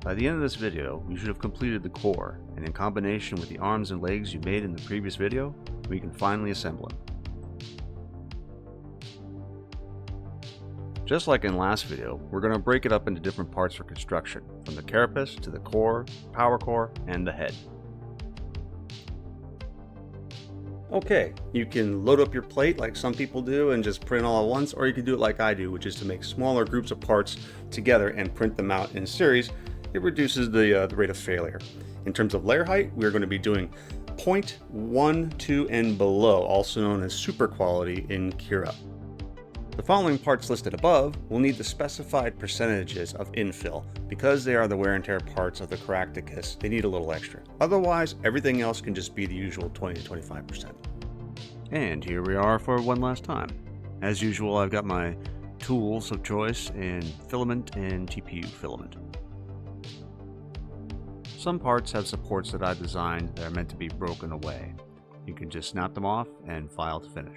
By the end of this video, you should have completed the core, and in combination with the arms and legs you made in the previous video, we can finally assemble him. Just like in last video, we're going to break it up into different parts for construction, from the carapace to the core, power core, and the head. Okay, you can load up your plate like some people do and just print all at once, or you can do it like I do, which is to make smaller groups of parts together and print them out in series. It reduces the rate of failure. In terms of layer height, we're going to be doing 0.1, 2, and below, also known as super quality in Kira. The following parts listed above will need the specified percentages of infill. Because they are the wear and tear parts of the Caracatus, they need a little extra. Otherwise, everything else can just be the usual 20 to 25%. And here we are for one last time. As usual, I've got my tools of choice in Fimament and TPU Filament. Some parts have supports that I've designed that are meant to be broken away. You can just snap them off and file to finish.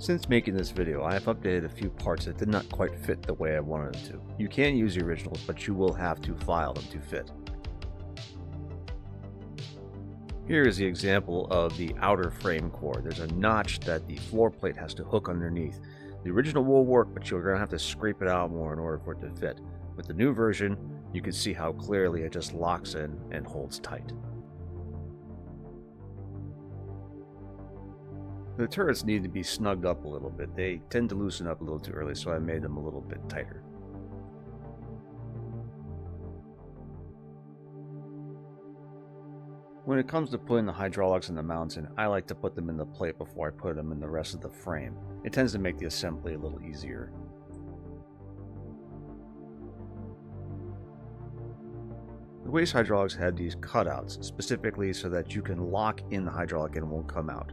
Since making this video, I have updated a few parts that did not quite fit the way I wanted them to. You can use the originals, but you will have to file them to fit. Here is the example of the outer frame core. There's a notch that the floor plate has to hook underneath. The original will work, but you're going to have to scrape it out more in order for it to fit. With the new version, you can see how clearly it just locks in and holds tight. The turrets need to be snugged up a little bit. They tend to loosen up a little too early, so I made them a little bit tighter. When it comes to putting the hydraulics and the mounts in, I like to put them in the plate before I put them in the rest of the frame. It tends to make the assembly a little easier. The waist hydraulics had these cutouts, specifically so that you can lock in the hydraulic and it won't come out.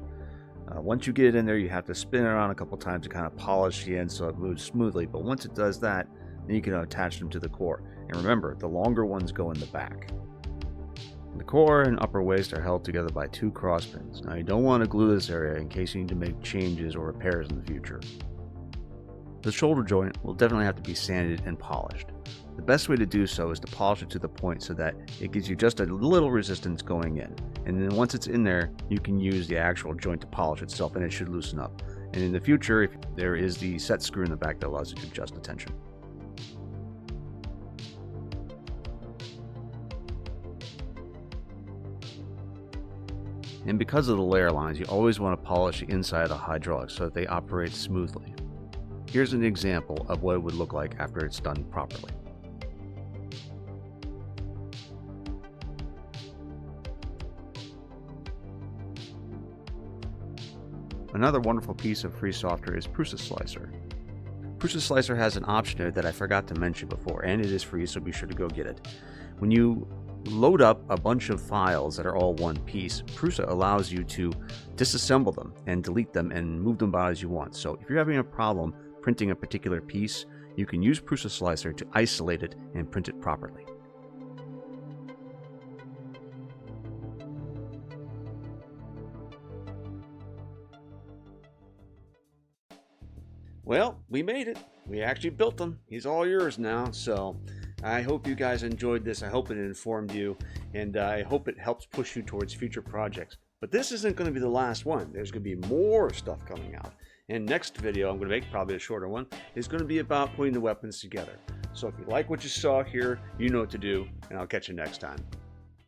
Once you get it in there, you have to spin it around a couple times to kind of polish the end so it moves smoothly, but once it does that, then you can attach them to the core. And remember, the longer ones go in the back. The core and upper waist are held together by 2 cross pins. Now you don't want to glue this area in case you need to make changes or repairs in the future. The shoulder joint will definitely have to be sanded and polished. The best way to do so is to polish it to the point so that it gives you just a little resistance going in. And then once it's in there, you can use the actual joint to polish itself and it should loosen up. And in the future, if there is the set screw in the back that allows you to adjust the tension. And because of the layer lines, you always want to polish the inside of the hydraulics so that they operate smoothly. Here's an example of what it would look like after it's done properly. Another wonderful piece of free software is Prusa Slicer. Prusa Slicer has an option there that I forgot to mention before, and it is free, so be sure to go get it. When you load up a bunch of files that are all one piece, Prusa allows you to disassemble them and delete them and move them about as you want. So if you're having a problem printing a particular piece, you can use Prusa Slicer to isolate it and print it properly. Well, we made it. We actually built him. He's all yours now. So I hope you guys enjoyed this. I hope it informed you, and I hope it helps push you towards future projects. But this isn't going to be the last one. There's going to be more stuff coming out. And next video I'm going to make, probably a shorter one, is going to be about putting the weapons together. So if you like what you saw here, you know what to do, and I'll catch you next time.